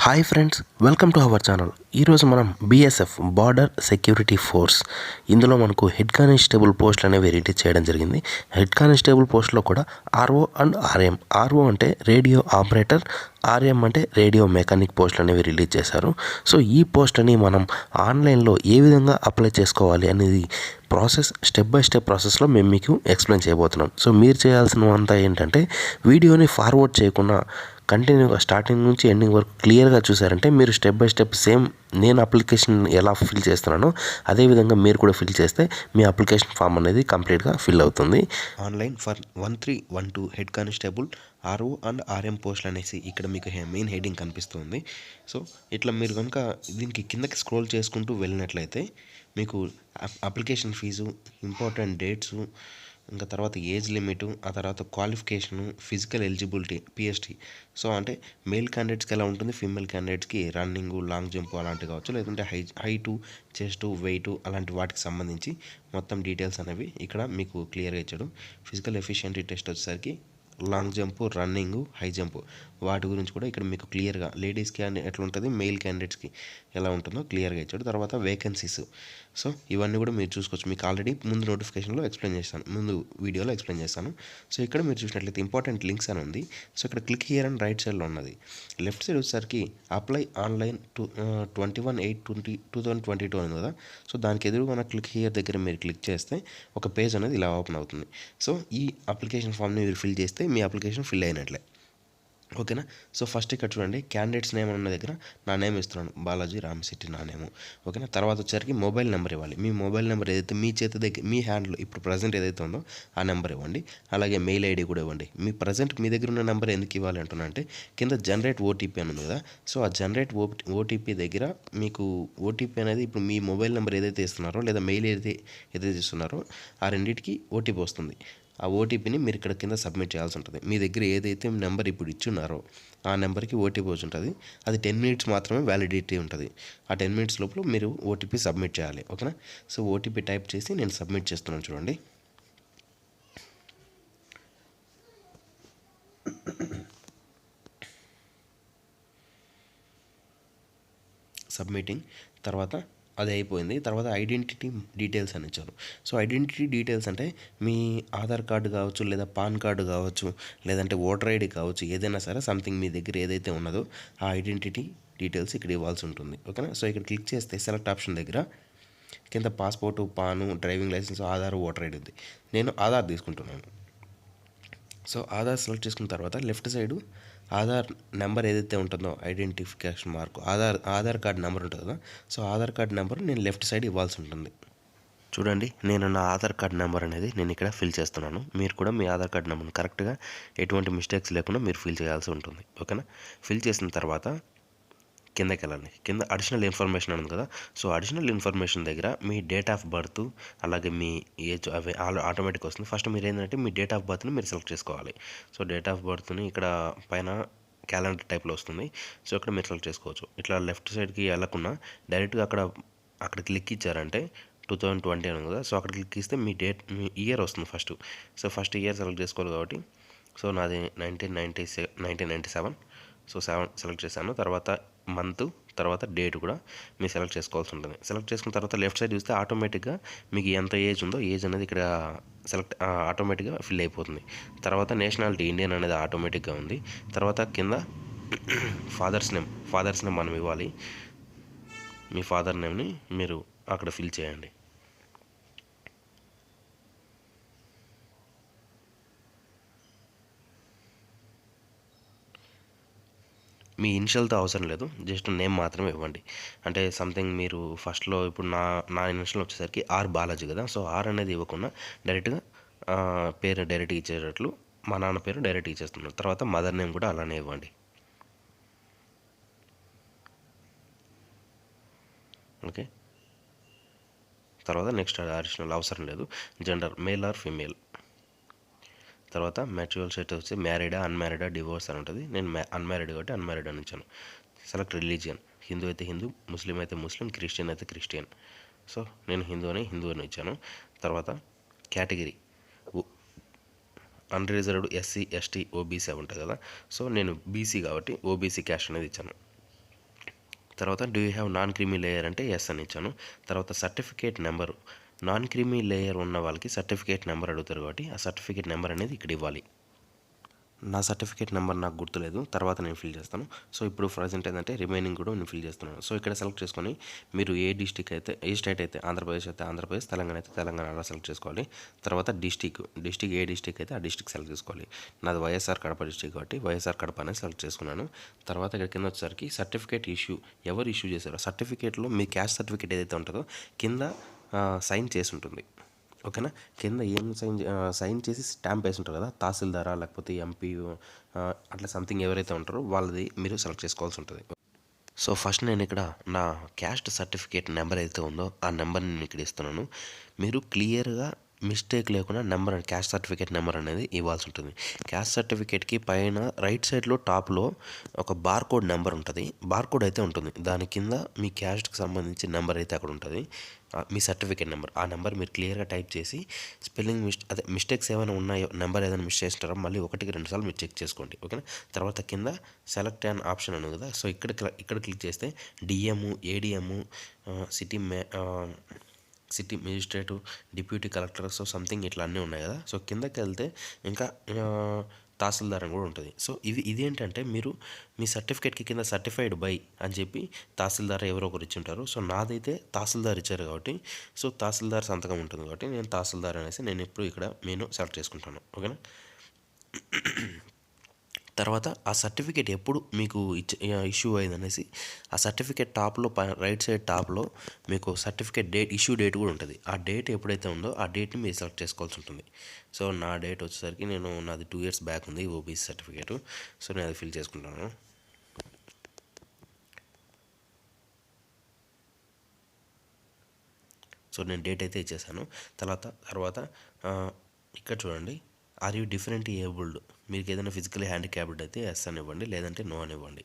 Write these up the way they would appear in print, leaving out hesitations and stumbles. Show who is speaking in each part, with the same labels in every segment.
Speaker 1: Hi friends, welcome to our channel. ఈరోజు మనం BSF border security force ఇందులో మనకు హెడ్ కానిస్టేబుల్ పోస్టులు అనేవి రిలీజ్ చేయడం జరిగింది. హెడ్ కానిస్టేబుల్ పోస్టులో కూడా RO అండ్ RM. RO అంటే రేడియో ఆపరేటర్, RM అంటే రేడియో మెకానిక్ పోస్టులు అనేవి రిలీజ్ చేశారు. సో ఈ పోస్టులని మనం ఆన్లైన్లో ఏ విధంగా అప్లై చేసుకోవాలి అనేది స్టెప్ బై స్టెప్ ప్రాసెస్లో మేము మీకు ఎక్స్ప్లెయిన్ చేయబోతున్నాం. సో మీరు చేయాల్సినవంతా ఏంటంటే వీడియోని ఫార్వర్డ్ చేయకుండా కంటిన్యూగా స్టార్టింగ్ నుంచి ఎండింగ్ వరకు క్లియర్గా చూసారంటే మీరు స్టెప్ బై స్టెప్ సేమ్ నేను అప్లికేషన్ ఎలా ఫిల్ చేస్తున్నానో అదేవిధంగా మీరు కూడా ఫిల్ చేస్తే మీ అప్లికేషన్ ఫామ్ అనేది కంప్లీట్గా ఫిల్ అవుతుంది. Online for 1312 head constable RO and RM పోస్టులు అనేసి ఇక్కడ మీకు మెయిన్ హెడ్డింగ్ కనిపిస్తుంది. సో ఇట్లా మీరు కనుక దీనికి కిందకి స్క్రోల్ చేసుకుంటూ వెళ్ళినట్లయితే మీకు అప్లికేషన్ ఫీజు, ఇంపార్టెంట్ డేట్సు, ఇంకా తర్వాత ఏజ్ లిమిటు, ఆ తర్వాత qualification, physical eligibility PST. So అంటే మేల్ క్యాండిడేట్స్కి ఎలా ఉంటుంది, ఫీమేల్ క్యాండిడేట్స్కి రన్నింగ్, లాంగ్ జంప్ అలాంటివి కావచ్చు, లేదంటే హైటు, చెస్టు, వెయిటు అలాంటి వాటికి సంబంధించి మొత్తం డీటెయిల్స్ అనేవి ఇక్కడ మీకు క్లియర్గా ఇచ్చాడు. ఫిజికల్ ఎఫిషియన్సీ టెస్ట్ వచ్చేసరికి long jump, running, high jump వాటి గురించి కూడా ఇక్కడ మీకు క్లియర్గా లేడీస్కి ఎట్లా ఉంటుంది, మెయిల్ క్యాండిడేట్స్కి ఎలా ఉంటుందో క్లియర్గా ఇచ్చాడు. తర్వాత వేకెన్సీస్, సో ఇవన్నీ కూడా మీరు చూసుకోవచ్చు. మీకు ఆల్రెడీ ముందు నోటిఫికేషన్లో ఎక్స్ప్లెయిన్ చేస్తాను, ముందు వీడియోలో ఎక్స్ప్లెయిన్ చేస్తాను. సో ఇక్కడ మీరు చూసినట్లయితే ఇంపార్టెంట్ లింక్స్ అని ఉంది. సో ఇక్కడ క్లిక్ హియర్ అని రైట్ సైడ్లో ఉన్నది. లెఫ్ట్ సైడ్ వచ్చేసరికి అప్లై ఆన్లైన్ 21/8/2022 అని కదా. సో దానికి ఎదురుగా క్లిక్ హియర్ దగ్గర మీరు క్లిక్ చేస్తే ఒక పేజ్ అనేది ఇలా ఓపెన్ అవుతుంది. సో ఈ అప్లికేషన్ ఫామ్ని మీరు ఫిల్ చేస్తే మీ అప్లికేషన్ ఫిల్ అయినట్లే, ఓకేనా. సో ఫస్ట్ ఇక్కడ చూడండి, క్యాండిడేట్స్ నేమ్ అన్న దగ్గర నా నేమ్ ఇస్తున్నాను, బాలాజీ రామశెట్టి నా నేము, ఓకేనా. తర్వాత వచ్చరికి మొబైల్ నెంబర్ ఇవ్వాలి. మీ మొబైల్ నెంబర్ ఏదైతే మీ చేతి దగ్గర మీ హ్యాండ్లో ఇప్పుడు ప్రజెంట్ ఏదైతే ఉందో ఆ నెంబర్ ఇవ్వండి. అలాగే మెయిల్ ID కూడా ఇవ్వండి. మీ ప్రజెంట్ మీ దగ్గర ఉన్న నెంబర్ ఎందుకు ఇవ్వాలి అంటున్నా అంటే కింద జనరేట్ OTP అని ఉంది కదా. సో ఆ జనరేట్ OTP దగ్గర మీకు OTP అనేది ఇప్పుడు మీ మొబైల్ నెంబర్ ఏదైతే ఇస్తున్నారో లేదా మెయిల్ ఏదైతే ఇస్తున్నారో ఆ రెండింటికి OTP వస్తుంది. ఆ OTPని మీరు ఇక్కడ కింద సబ్మిట్ చేయాల్సి ఉంటుంది. మీ దగ్గర ఏదైతే నెంబర్ ఇప్పుడు ఇచ్చున్నారో ఆ నెంబర్కి OTP వచ్చి ఉంటుంది. అది 10 minutes మాత్రమే వ్యాలిడిటీ ఉంటుంది. ఆ 10 minutes లోపల మీరు OTP సబ్మిట్ చేయాలి, ఓకేనా. సో OTP టైప్ చేసి నేను సబ్మిట్ చేస్తున్నాను చూడండి. సబ్మిటింగ్ తర్వాత అది అయిపోయింది. తర్వాత ఐడెంటిటీ డీటెయిల్స్ అని ఇచ్చారు. సో ఐడెంటిటీ డీటెయిల్స్ అంటే మీ ఆధార్ కార్డు కావచ్చు, లేదా పాన్ కార్డు కావచ్చు, లేదంటే ఓటర్ ID కావచ్చు, ఏదైనా సరే సంథింగ్ మీ దగ్గర ఏదైతే ఉన్నదో ఆ ఐడెంటిటీ డీటెయిల్స్ ఇక్కడ ఇవ్వాల్సి ఉంటుంది, ఓకేనా. సో ఇక్కడ క్లిక్ చేస్తే సెలెక్ట్ ఆప్షన్ దగ్గర కింద passport, PAN, driving licence, Aadhaar, voter ID ఉంది. నేను ఆధార్ తీసుకుంటున్నాను. సో ఆధార్ సెలెక్ట్ చేసుకున్న తర్వాత లెఫ్ట్ సైడు ఆధార్ నెంబర్ ఏదైతే ఉంటుందో identification mark Aadhaar card number ఉంటుంది కదా. సో ఆధార్ కార్డ్ నెంబర్ నేను లెఫ్ట్ సైడ్ ఇవ్వాల్సి ఉంటుంది. చూడండి, నేను నా ఆధార్ కార్డ్ నెంబర్ అనేది నేను ఇక్కడ ఫిల్ చేస్తున్నాను. మీరు కూడా మీ ఆధార్ కార్డ్ నెంబర్ని కరెక్ట్గా ఎటువంటి మిస్టేక్స్ లేకుండా మీరు ఫిల్ చేయాల్సి ఉంటుంది, ఓకేనా. ఫిల్ చేసిన తర్వాత కిందకి వెళ్ళండి. కింద అడిషనల్ ఇన్ఫర్మేషన్ ఉంది కదా. సో అడిషనల్ ఇన్ఫర్మేషన్ దగ్గర మీ డేట్ ఆఫ్ బర్త్ అలాగే మీ ఏజ్ అవి ఆటోమేటిక్ వస్తుంది. ఫస్ట్ మీరు ఏంటంటే మీ డేట్ ఆఫ్ బర్త్ని మీరు సెలెక్ట్ చేసుకోవాలి. సో డేట్ ఆఫ్ బర్త్ని ఇక్కడ పైన క్యాలెండర్ టైప్లో వస్తుంది. సో ఇక్కడ మీరు సెలెక్ట్ చేసుకోవచ్చు. ఇట్లా లెఫ్ట్ సైడ్కి వెళ్ళకుండా డైరెక్ట్గా అక్కడ క్లిక్ ఇచ్చారంటే 2020 అని కదా. సో అక్కడ క్లిక్ ఇస్తే మీ ఇయర్ వస్తుంది first. So first year select చేసుకోవాలి కాబట్టి సో నాది 1997. సో 7 సెలెక్ట్ చేశాను. తర్వాత మంత్, తర్వాత డేట్ కూడా మీరు సెలెక్ట్ చేసుకోవాల్సి ఉంటుంది. సెలెక్ట్ చేసుకున్న తర్వాత లెఫ్ట్ సైడ్ చూస్తే ఆటోమేటిక్గా మీకు ఎంత ఏజ్ ఉందో ఏజ్ అనేది ఇక్కడ ఆటోమేటిక్గా ఫిల్ అయిపోతుంది. తర్వాత నేషనాలిటీ ఇండియన్ అనేది ఆటోమేటిక్గా ఉంది. తర్వాత కింద ఫాదర్స్ నేమ్ మనం ఇవ్వాలి. మీ ఫాదర్ నేమ్ని మీరు అక్కడ ఫిల్ చేయండి. మీ ఇనిషియల్తో అవసరం లేదు, జస్ట్ నేమ్ మాత్రమే ఇవ్వండి. అంటే సంథింగ్ మీరు ఫస్ట్లో ఇప్పుడు నా ఇనిషియల్ వచ్చేసరికి బాలాజీ కదా. సో అనేది ఇవ్వకుండా డైరెక్ట్గా పేరు డైరెక్ట్గా ఇచ్చేటట్లు మా నాన్న పేరు డైరెక్ట్గా ఇచ్చేస్తున్నారు. తర్వాత మదర్ నేమ్ కూడా అలానే ఇవ్వండి, ఓకే. తర్వాత నెక్స్ట్ అడిషనల్ అవసరం లేదు. Gender male or female. తర్వాత మ్యాచువల్ స్టేటస్ వచ్చి మ్యారీడా, అన్మ్యారీడా, డివోర్స్ అని ఉంటుంది. నేను అన్మ్యారీడ్ కాబట్టి అన్మ్యారీడ్ అని ఇచ్చాను. సెలెక్ట్ రిలీజియన్, హిందూ అయితే హిందూ, ముస్లిం అయితే ముస్లిం, క్రిస్టియన్ అయితే క్రిస్టియన్. సో నేను హిందూ అని ఇచ్చాను. తర్వాత category unreserved SC ST OBC ఉంటాయి కదా. సో నేను BC కాబట్టి OBC క్యాస్ట్ అనేది ఇచ్చాను. తర్వాత do you have non creamy layer అంటే ఎస్ అని ఇచ్చాను. తర్వాత certificate number, non creamy layer ఉన్న వాళ్ళకి సర్టిఫికేట్ నెంబర్ అడుగుతారు కాబట్టి ఆ సర్టిఫికేట్ నెంబర్ అనేది ఇక్కడ ఇవ్వాలి. నా సర్టిఫికేట్ నెంబర్ నాకు గుర్తులేదు, తర్వాత నేను ఫిల్ చేస్తాను. సో ఇప్పుడు ప్రజెంట్ ఏంటంటే రిమైనింగ్ కూడా నేను ఫిల్ చేస్తున్నాను. సో ఇక్కడ సెలెక్ట్ చేసుకొని మీరు ఏ డిస్టిక్ అయితే, ఏ స్టేట్ అయితే ఆంధ్రప్రదేశ్ అయితే ఆంధ్రప్రదేశ్, తెలంగాణ అయితే తెలంగాణ అలా సెలెక్ట్ చేసుకోవాలి. తర్వాత డిస్టిక్ ఏ డిస్టిక్ అయితే ఆ డిస్టిక్ సెలెక్ట్ చేసుకోవాలి. నాది వైఎస్ఆర్ కడప డిస్టిక్ కాబట్టి వైఎస్ఆర్ కడప అనేది సెలెక్ట్ చేసుకున్నాను. తర్వాత ఇక్కడ కింద వచ్చేసరికి సర్టిఫికేట్ ఇష్యూ, ఎవరు ఇష్యూ చేశారో సర్టిఫికేట్లో మీ క్యాస్ట్ సర్టిఫికేట్ ఏదైతే ఉంటుందో కింద సైన్ చేసి ఉంటుంది. ఓకేనా, కింద ఏం సైన్ చేసి స్టాంప్ వేసి ఉంటారు కదా, తహసీల్దారా లేకపోతే ఎంపీ అట్లా సంథింగ్ ఎవరైతే ఉంటారో వాళ్ళది మీరు సెలెక్ట్ చేసుకోవాల్సి ఉంటుంది. సో ఫస్ట్ నేను ఇక్కడ నా క్యాస్ట్ సర్టిఫికేట్ నెంబర్ అయితే ఉందో ఆ నెంబర్ని నేను ఇక్కడ ఇస్తున్నాను. మీరు క్లియర్గా మిస్టేక్ లేకుండా నెంబర్, క్యాస్ట్ సర్టిఫికేట్ నెంబర్ అనేది ఇవ్వాల్సి ఉంటుంది. క్యాస్ట్ సర్టిఫికేట్కి పైన రైట్ సైడ్లో టాప్లో ఒక బార్కోడ్ నెంబర్ ఉంటుంది, బార్కోడ్ అయితే ఉంటుంది. దాని కింద మీ క్యాస్ట్కి సంబంధించి నెంబర్ అయితే అక్కడ ఉంటుంది, మీ సర్టిఫికేట్ నెంబర్. ఆ నెంబర్ మీరు క్లియర్గా టైప్ చేసి స్పెల్లింగ్ మిస్టేక్స్ ఏమైనా ఉన్నాయో, నెంబర్ ఏదైనా మిస్ చేస్తారో మళ్ళీ 1-2 సార్లు మీరు చెక్ చేసుకోండి. ఓకేనా, తర్వాత కింద సెలెక్ట్ అన్ ఆప్షన్ ఉంది కదా, సో ఇక్కడ క్లిక్ చేస్తే DM, ATM, city city magistrate, deputy collector, so something ఇట్లా అన్నీ ఉన్నాయి కదా. సో కిందకి వెళ్తే ఇంకా తహసీల్దార్ అని కూడా ఉంటుంది. సో ఇదేంటంటే మీరు మీ సర్టిఫికేట్కి కింద సర్టిఫైడ్ బై అని చెప్పి తహసీల్దార్ ఎవరో ఒకరు ఇచ్చి ఉంటారు. సో నాదైతే తహసీల్దార్ ఇచ్చారు కాబట్టి, సో తహసీల్దార్ సంతకం ఉంటుంది కాబట్టి నేను తహసీల్దార్ అనేసి నేను ఎప్పుడు ఇక్కడ నేను సెలెక్ట్ చేసుకుంటాను. ఓకేనా, తర్వాత ఆ సర్టిఫికేట్ ఎప్పుడు మీకు ఇష్యూ అయిందనేసి ఆ సర్టిఫికేట్ టాప్లో రైట్ సైడ్ టాప్లో మీకు సర్టిఫికేట్ డేట్, ఇష్యూ డేట్ కూడా ఉంటుంది. ఆ డేట్ ఎప్పుడైతే ఉందో ఆ డేట్ని మీరు సెలెక్ట్ చేసుకోవాల్సి ఉంటుంది. సో నా డేట్ వచ్చేసరికి నాది 2 years బ్యాక్ ఉంది ఓబీసీ సర్టిఫికేట్. సో నేను అది ఫిల్ చేసుకుంటాను. సో నేను డేట్ అయితే ఇచ్చేసాను. తర్వాత ఇక్కడ చూడండి, ఆర్ యూ డిఫరెంట్ ఏబుల్డ్, మీకు ఏదైనా ఫిజికలీ హ్యాండిక్యాప్డ్ అయితే ఎస్ అని ఇవ్వండి, లేదంటే నో అని ఇవ్వండి.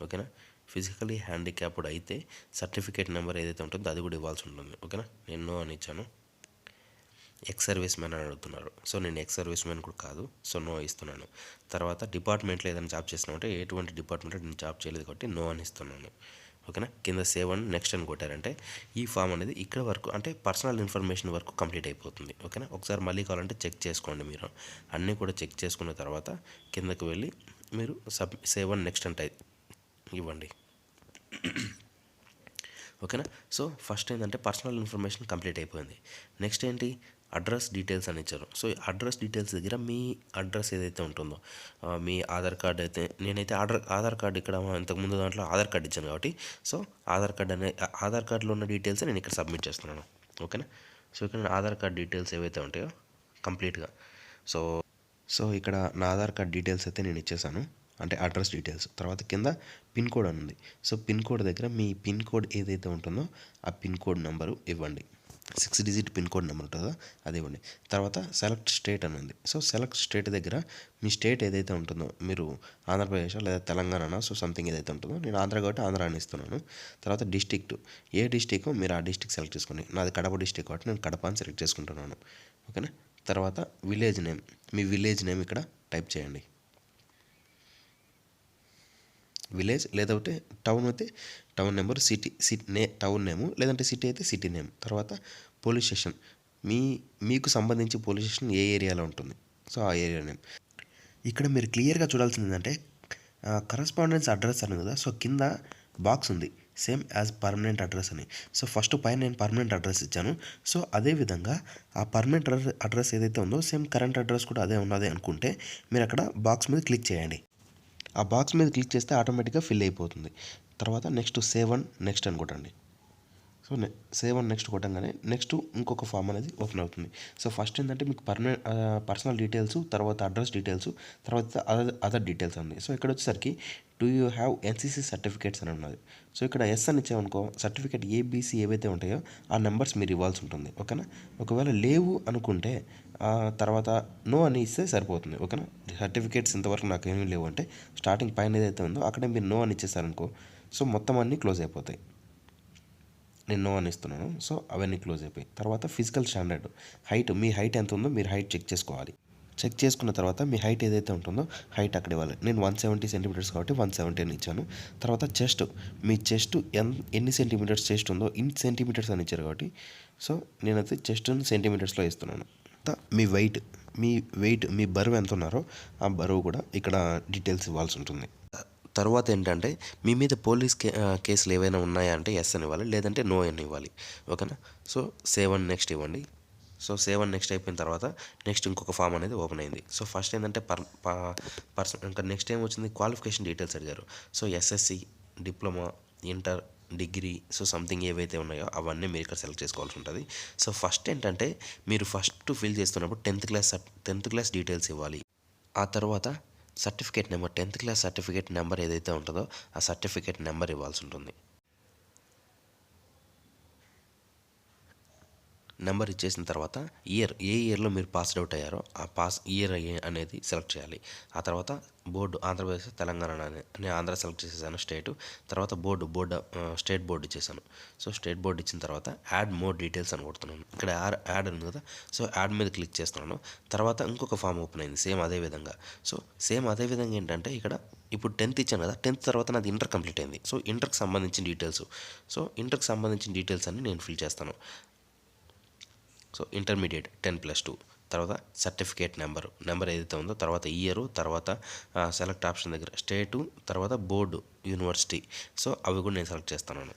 Speaker 1: ఓకేనా, ఫిజికలీ హ్యాండిక్యాప్డ్ అయితే సర్టిఫికేట్ నెంబర్ ఏదైతే ఉంటుందో అది కూడా ఇవ్వాల్సి ఉంటుంది. ఓకేనా, నేను నో అని ఇచ్చాను. ఎక్స్ సర్వీస్ మ్యాన్ అని అడుగుతున్నారు. సో నేను ఎక్స్ సర్వీస్ మ్యాన్ కూడా కాదు, సో నో ఇస్తున్నాను. తర్వాత డిపార్ట్మెంట్లో ఏదైనా జాబ్ చేసినామంటే ఎటువంటి డిపార్ట్మెంట్లో నేను జాబ్ చేయలేదు కాబట్టి నో అని ఇస్తున్నాను. ఓకేనా, కింద సేవ్ అని నెక్స్ట్ అని కొట్టారంటే ఈ ఫామ్ అనేది ఇక్కడ వరకు, అంటే పర్సనల్ ఇన్ఫర్మేషన్ వరకు కంప్లీట్ అయిపోతుంది. ఓకేనా, ఒకసారి మళ్ళీ కావాలంటే చెక్ చేసుకోండి. మీరు అన్నీ కూడా చెక్ చేసుకున్న తర్వాత కిందకి వెళ్ళి మీరు సేవ్ అని నెక్స్ట్ అంటే ఇవ్వండి. ఓకేనా, సో ఫస్ట్ ఏంటంటే పర్సనల్ ఇన్ఫర్మేషన్ కంప్లీట్ అయిపోయింది. నెక్స్ట్ ఏంటి, అడ్రస్ డీటెయిల్స్ అని ఇచ్చారు. సో అడ్రస్ డీటెయిల్స్ దగ్గర మీ అడ్రస్ ఏదైతే ఉంటుందో, మీ ఆధార్ కార్డ్ అయితే, నేనైతే ఆధార్ కార్డ్ ఇక్కడ ఇంతకుముందు దాంట్లో ఆధార్ కార్డ్ ఇచ్చాను కాబట్టి, సో ఆధార్ కార్డులో ఉన్న డీటెయిల్స్ నేను ఇక్కడ సబ్మిట్ చేస్తున్నాను. ఓకేనా, సో ఇక్కడ ఆధార్ కార్డ్ డీటెయిల్స్ ఏవైతే ఉంటాయో కంప్లీట్గా, సో ఇక్కడ నా ఆధార్ కార్డ్ డీటెయిల్స్ అయితే నేను ఇచ్చేసాను, అంటే అడ్రస్ డీటెయిల్స్. తర్వాత కింద పిన్ కోడ్ అని ఉంది. సో పిన్ కోడ్ దగ్గర మీ పిన్ కోడ్ ఏదైతే ఉంటుందో ఆ పిన్ కోడ్ నెంబరు ఇవ్వండి. 6-digit పిన్ కోడ్ నెంబర్ ఉంటుందో అది ఇవ్వండి. తర్వాత సెలెక్ట్ స్టేట్ అని ఉంది. సో సెలెక్ట్ స్టేట్ దగ్గర మీ స్టేట్ ఏదైతే ఉంటుందో, మీరు ఆంధ్రప్రదేశ్ లేదా తెలంగాణ, సో సంథింగ్ ఏదైతే ఉంటుందో, నేను ఆంధ్ర కాబట్టి ఆంధ్ర అని ఇస్తున్నాను. తర్వాత డిస్ట్రిక్ట్, ఏ డిస్ట్రిక్ట్ మీరు ఆ డిస్ట్రిక్ట్ సెలెక్ట్ చేసుకోండి. నాది కడప డిస్ట్రిక్ట్ కాబట్టి నేను కడప అని సెలెక్ట్ చేసుకుంటున్నాను. ఓకేనా, తర్వాత విలేజ్ నేమ్, మీ విలేజ్ నేమ్ ఇక్కడ టైప్ చేయండి. విలేజ్ లేదంటే టౌన్ అయితే టౌన్ నెంబర్, టౌన్ నేము, లేదంటే సిటీ అయితే సిటీ నేమ్. తర్వాత పోలీస్ స్టేషన్, మీకు సంబంధించి పోలీస్ స్టేషన్ ఏ ఏరియాలో ఉంటుంది, సో ఆ ఏరియా నేమ్. ఇక్కడ మీరు క్లియర్గా చూడాల్సింది ఏంటంటే కరస్పాండెన్స్ అడ్రస్ అని కదా, సో కింద బాక్స్ ఉంది సేమ్ యాజ్ పర్మనెంట్ అడ్రస్ అని. సో ఫస్ట్ పైన నేను పర్మనెంట్ అడ్రస్ ఇచ్చాను. సో అదేవిధంగా ఆ పర్మనెంట్ అడ్రస్ ఏదైతే ఉందో సేమ్ కరెంట్ అడ్రస్ కూడా అదే ఉన్నది అనుకుంటే మీరు అక్కడ బాక్స్ మీద క్లిక్ చేయండి. ఆ బాక్స్ మీద క్లిక్ చేస్తే ఆటోమేటిక్గా ఫిల్ అయిపోతుంది. తర్వాత నెక్స్ట్ సేవ్ అండ్ నెక్స్ట్ అని కొట్టండి. సో సేవ్ అండ్ నెక్స్ట్ కొట్టంగానే నెక్స్ట్ ఇంకొక ఫామ్ అనేది ఓపెన్ అవుతుంది. సో ఫస్ట్ ఏంటంటే మీకు పర్సనల్ డీటెయిల్స్, తర్వాత అడ్రస్ డీటెయిల్స్, తర్వాత అదర్ డీటెయిల్స్ ఉంది. సో ఇక్కడ వచ్చేసరికి do you have NCC certificates అని ఉన్నది. సో ఇక్కడ ఎస్ అని ఇచ్చామనుకో, సర్టిఫికేట్ ఏబీసీ ఏవైతే ఉంటాయో ఆ నెంబర్స్ మీరు ఇవ్వాల్సి ఉంటుంది. ఓకేనా, ఒకవేళ లేవు అనుకుంటే తర్వాత నో అని ఇస్తే సరిపోతుంది. ఓకేనా, సర్టిఫికేట్స్ ఇంతవరకు నాకు ఏమీ లేవు అంటే స్టార్టింగ్ పైన ఏదైతే ఉందో అక్కడే మీరు నో అని ఇచ్చేసారనుకో, సో మొత్తం అన్నీ క్లోజ్ అయిపోతాయి. నేను నో అని ఇస్తున్నాను. సో అవన్నీ క్లోజ్ అయిపోయి తర్వాత ఫిజికల్ స్టాండర్డ్, హైట్, మీ హైట్ ఎంత ఉందో మీరు హైట్ చెక్ చేసుకోవాలి. చెక్ చేసుకున్న తర్వాత మీ హైట్ ఏదైతే ఉంటుందో హైట్ అక్కడ ఇవ్వాలి. నేను 170 సెంటీమీటర్స్ కాబట్టి 170 అని ఇచ్చాను. తర్వాత చెస్ట్, మీ చెస్ట్ ఎన్ని సెంటీమీటర్స్ చెస్ట్ ఉందో ఇన్ని సెంటీమీటర్స్ అని ఇచ్చారు కాబట్టి సో నేనైతే చెస్ట్ సెంటీమీటర్స్లో ఇస్తున్నాను. మీ వెయిట్ మీ బరువు ఎంత ఉన్నారో ఆ బరువు కూడా ఇక్కడ డీటెయిల్స్ ఇవ్వాల్సి ఉంటుంది. తర్వాత ఏంటంటే మీ మీద పోలీస్ కేసులు ఏవైనా ఉన్నాయా అంటే ఎస్ అని ఇవ్వాలి, లేదంటే నో అని ఇవ్వాలి. ఓకేనా. సో సేవ్ అని నెక్స్ట్ ఇవ్వండి. సో సేవ్ అని నెక్స్ట్ అయిపోయిన తర్వాత నెక్స్ట్ ఇంకొక ఫామ్ అనేది ఓపెన్ అయింది. సో ఫస్ట్ ఏంటంటే పర్సన్ ఇంకా నెక్స్ట్ ఏం వచ్చింది, క్వాలిఫికేషన్ డీటెయిల్స్ అడిగారు. So SSC, diploma, inter, degree, so something ఏవైతే ఉన్నాయో అవన్నీ మీరు ఇక్కడ సెలెక్ట్ చేసుకోవాల్సి ఉంటుంది. సో ఫస్ట్ ఏంటంటే మీరు ఫస్ట్ ఫిల్ చేస్తున్నప్పుడు 10th క్లాస్ డీటెయిల్స్ ఇవ్వాలి. ఆ తర్వాత certificate number, 10th class certificate number ఏదైతే ఉంటుందో ఆ సర్టిఫికేట్ నెంబర్ ఇవ్వాల్సి ఉంటుంది. నెంబర్ ఇచ్చేసిన తర్వాత ఏ ఇయర్లో మీరు పాస్డ్ అవుట్ అయ్యారో ఆ ఇయర్ అనేది సెలెక్ట్ చేయాలి. ఆ తర్వాత బోర్డు ఆంధ్రప్రదేశ్, తెలంగాణ నేను ఆంధ్ర సెలెక్ట్ చేసేసాను స్టేటు. తర్వాత బోర్డు స్టేట్ బోర్డు ఇచ్చేసాను. సో స్టేట్ బోర్డు ఇచ్చిన తర్వాత యాడ్ మోర్ డీటెయిల్స్ అని కొడుతున్నాను. ఇక్కడ యాడ్ ఉంది కదా, సో యాడ్ మీద క్లిక్ చేస్తున్నాను. తర్వాత ఇంకొక ఫామ్ ఓపెన్ అయింది సేమ్ అదే విధంగా. సో సేమ్ అదే విధంగా ఏంటంటే ఇక్కడ ఇప్పుడు 10th ఇచ్చాను కదా, 10th తర్వాత నాది ఇంటర్ కంప్లీట్ అయింది. సో ఇంటర్కి సంబంధించిన డీటెయిల్స్ అన్ని నేను ఫిల్ చేస్తాను. సో ఇంటర్మీడియట్ 10+2, తర్వాత సర్టిఫికేట్ నెంబర్ ఏదైతే ఉందో, తర్వాత ఇయరు, తర్వాత సెలెక్ట్ ఆప్షన్ దగ్గర స్టేటు, తర్వాత బోర్డు, యూనివర్సిటీ. సో అవి కూడా నేను సెలెక్ట్ చేస్తున్నాను.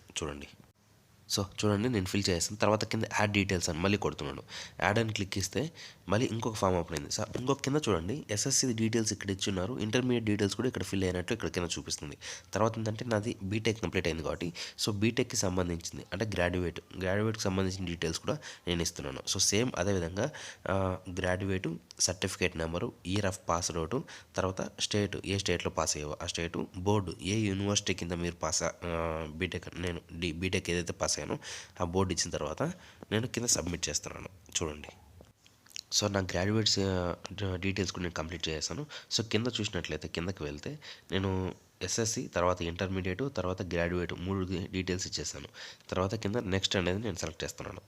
Speaker 1: చూడండి నేను ఫిల్ చేస్తాను. తర్వాత కింద యాడ్ డీటెయిల్స్ అని మళ్ళీ కొడుతున్నాను. యాడ్ అని క్లిక్ ఇస్తే మళ్ళీ ఇంకొక ఫామ్ ఓపెన్ అయింది. సో ఇంకొక కింద చూడండి ఎస్ఎస్సి డీటెయిల్స్ ఇక్కడ ఇచ్చున్నారు, ఇంటర్మీడియట్ డీటెయిల్స్ కూడా ఇక్కడ ఫిల్ అయినట్లు ఇక్కడ కింద చూపిస్తుంది. తర్వాత ఏంటంటే నాది బీటెక్ కంప్లీట్ అయింది కాబట్టి సో బీటెక్కి సంబంధించింది అంటే గ్రాడ్యుయేట్కి సంబంధించిన డీటెయిల్స్ కూడా నేను ఇస్తున్నాను. సో సేమ్ అదేవిధంగా graduate, certificate number, year of pass out, తర్వాత ఏ స్టేట్లో పాస్ అయ్యావో ఆ స్టేటు, బోర్డు ఏ యూనివర్సిటీ కింద మీరు బీటెక్, నేను బీటెక్ ఏదైతే పాస్ అయ్యానో ఆ బోర్డు ఇచ్చిన తర్వాత నేను కింద సబ్మిట్ చేస్తున్నాను. చూడండి. సో నా గ్రాడ్యుయేట్స్ డీటెయిల్స్ కూడా నేను కంప్లీట్ చేశాను. సో కింద చూసినట్లయితే కిందకి వెళ్తే నేను ఎస్ఎస్సి, తర్వాత ఇంటర్మీడియట్, తర్వాత గ్రాడ్యుయేట్ 3 డీటెయిల్స్ ఇచ్చేసాను. తర్వాత కింద నెక్స్ట్ అనేది నేను సెలెక్ట్ చేస్తున్నాను.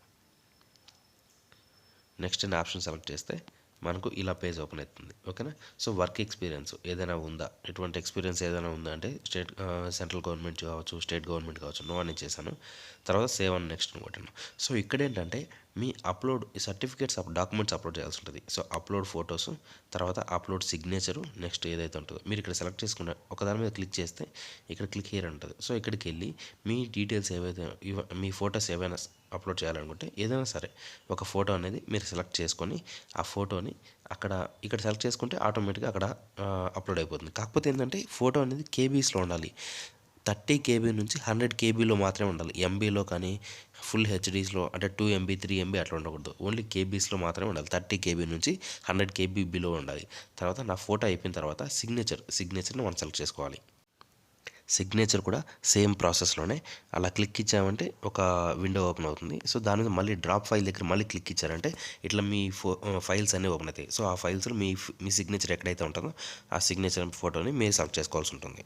Speaker 1: నెక్స్ట్ అనే ఆప్షన్ సెలెక్ట్ చేస్తే మనకు ఇలా పేజ్ ఓపెన్ అవుతుంది. ఓకేనా. సో వర్క్ ఎక్స్పీరియన్స్ ఏదైనా ఉందా, ఎటువంటి ఎక్స్పీరియన్స్ ఏదైనా ఉందా అంటే సెంట్రల్ గవర్నమెంట్ కావచ్చు, స్టేట్ గవర్నమెంట్ కావచ్చు, నో అని చేశాను. తర్వాత సేవ్ అని నెక్స్ట్ కొట్టాను. సో ఇక్కడ ఏంటంటే మీ సర్టిఫికేట్స్ డాక్యుమెంట్స్ అప్లోడ్ చేయాల్సి ఉంటుంది. సో అప్లోడ్ ఫొటోస్, తర్వాత అప్లోడ్ సిగ్నేచరు, నెక్స్ట్ ఏదైతే ఉంటుందో మీరు ఇక్కడ సెలెక్ట్ చేసుకున్న ఒకదాని మీద క్లిక్ చేస్తే ఇక్కడ క్లిక్ హియర్ ఉంటుంది. సో ఇక్కడికి వెళ్ళి మీ డీటెయిల్స్ ఏవైతే మీ ఫొటోస్ ఏవైనా అప్లోడ్ చేయాలనుకుంటే ఏదైనా సరే ఒక ఫోటో అనేది మీరు సెలెక్ట్ చేసుకొని ఆ ఫోటోని ఇక్కడ సెలెక్ట్ చేసుకుంటే ఆటోమేటిక్గా అక్కడ అప్లోడ్ అయిపోతుంది. కాకపోతే ఏంటంటే ఫోటో అనేది కేబీస్లో ఉండాలి. 30 KB నుంచి 100 KBలో మాత్రమే ఉండాలి. ఎంబీలో కానీ ఫుల్ హెచ్డీస్లో అంటే 2 MB 3 MB అట్లా ఉండకూడదు. ఓన్లీ కేబీస్లో మాత్రమే ఉండాలి. 30 KB నుంచి 100 KB బిలో ఉండాలి. తర్వాత నా ఫోటో అయిపోయిన తర్వాత సిగ్నేచర్ని మనం సెలెక్ట్ చేసుకోవాలి. సిగ్నేచర్ కూడా సేమ్ ప్రాసెస్లోనే అలా క్లిక్ ఇచ్చామంటే ఒక విండో ఓపెన్ అవుతుంది. సో దాని మీద మళ్ళీ డ్రాప్ ఫైల్ దగ్గర మళ్ళీ క్లిక్ ఇచ్చారంటే ఇట్లా మీ ఫైల్స్ అన్నీ ఓపెన్ అవుతాయి. సో ఆ ఫైల్స్లో మీ సిగ్నేచర్ ఎక్కడైతే ఉంటుందో ఆ సిగ్నేచర్ ఫోటోని మీరు సెలెక్ట్ చేసుకోవాల్సి ఉంటుంది.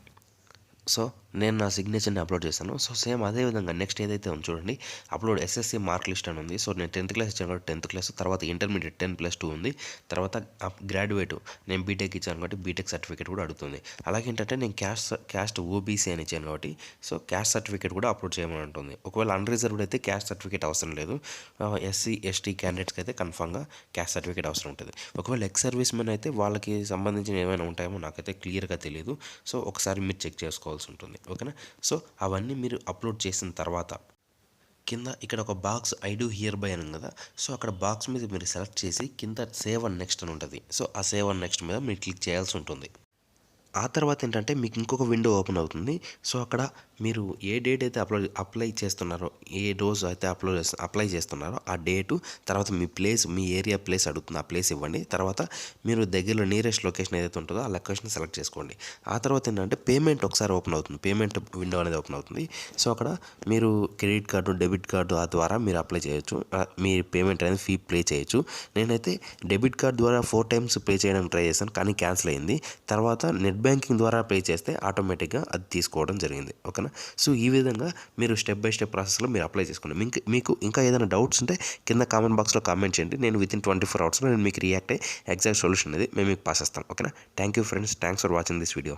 Speaker 1: సో నేను నా సిగ్నేచర్ని అప్లోడ్ చేశాను. సో సేమ్ అదే విధంగా నెక్స్ట్ ఏదైతే ఉంది చూడండి, అప్లోడ్ ఎస్ఎస్సి మార్క్ లిస్ట్ అని ఉంది. సో నేను 10th క్లాస్ ఇచ్చాను కాబట్టి 10th క్లాస్, తర్వాత ఇంటర్మీడియట్ 10+2 ఉంది, తర్వాత గ్రాడ్యుయేట్ నేను బీటెక్ ఇచ్చాను కాబట్టి బీటెక్ సర్టిఫికేట్ కూడా అడుగుతుంది. అలాగే ఏంటంటే నేను క్యాస్ట్ ఓబీసీ అని ఇచ్చాను కాబట్టి సో క్యాస్ట్ సర్టిఫికేట్ కూడా అప్లోడ్ చేయమని ఉంటుంది. ఒకవేళ అన్రిజర్వ్డ్ అయితే క్యాస్ట్ సర్టిఫికేట్ అవసరం లేదు. SC ST క్యాండిడేట్స్కి అయితే కన్ఫామ్గా క్యాస్ట్ సర్టిఫికేట్ అవసరం ఉంటుంది. ఒకవేళ ఎక్స్ సర్వీస్ మెన్ అయితే వాళ్ళకి సంబంధించిన ఏమైనా ఉంటాయేమో నాకైతే క్లియర్గా తెలియదు. సో ఒకసారి మీరు చెక్ చేసుకోవాలి ఉంటుంది. ఓకేనా. సో అవన్నీ మీరు అప్లోడ్ చేసిన తర్వాత కింద ఇక్కడ ఒక box I do here by అని ఉంది కదా, సో అక్కడ బాక్స్ మీద మీరు సెలెక్ట్ చేసి కింద సేవ్ అండ్ నెక్స్ట్ అని ఉంటుంది. సో ఆ సేవ్ అండ్ నెక్స్ట్ మీద మీరు క్లిక్ చేయాల్సి ఉంటుంది. ఆ తర్వాత ఏంటంటే మీకు ఇంకొక విండో ఓపెన్ అవుతుంది. సో అక్కడ మీరు ఏ డేట్ అయితే అప్లై చేస్తున్నారో, ఏ రోజు అయితే అప్లై చేస్తున్నారో ఆ డేటు, తర్వాత మీ ఏరియా ప్లేస్ అడుగుతుంది, ఆ ప్లేస్ ఇవ్వండి. తర్వాత మీరు దగ్గరలో నియరెస్ట్ లొకేషన్ ఏదైతే ఉంటుందో ఆ లొకేషన్ సెలెక్ట్ చేసుకోండి. ఆ తర్వాత ఏంటంటే పేమెంట్ ఒకసారి ఓపెన్ అవుతుంది, పేమెంట్ విండో అనేది ఓపెన్ అవుతుంది. సో అక్కడ మీరు క్రెడిట్ కార్డు, డెబిట్ కార్డు ఆ ద్వారా మీరు అప్లై చేయొచ్చు, మీ పేమెంట్ అనేది ఫీ పే చేయొచ్చు. నేనైతే డెబిట్ కార్డు ద్వారా 4 times పే చేయడానికి ట్రై చేశాను కానీ క్యాన్సిల్ అయింది. తర్వాత నెట్ బ్యాంకింగ్ ద్వారా పే చేస్తే ఆటోమేటిక్గా అది తీసుకోవడం జరిగింది. ఓకేనా. సో ఈ విధంగా మీరు స్టెప్ బై స్టెప్ ప్రాసెస్లో మీరు అప్లై చేసుకోండి. మీకు ఇంకా ఏదైనా డౌట్స్ ఉంటే కింద కామెంట్ బాక్స్లో కామెంట్ చేయండి. నేను వితిన్ 24 అవర్స్లో నేను మీకు రియాక్ట్ అయ్యి ఎగ్జాక్ట్ సొల్యూషన్ అనేది మేము మీకు పాస్ చేస్తాం. ఓకేనా. Thank you friends. Thanks for watching this video.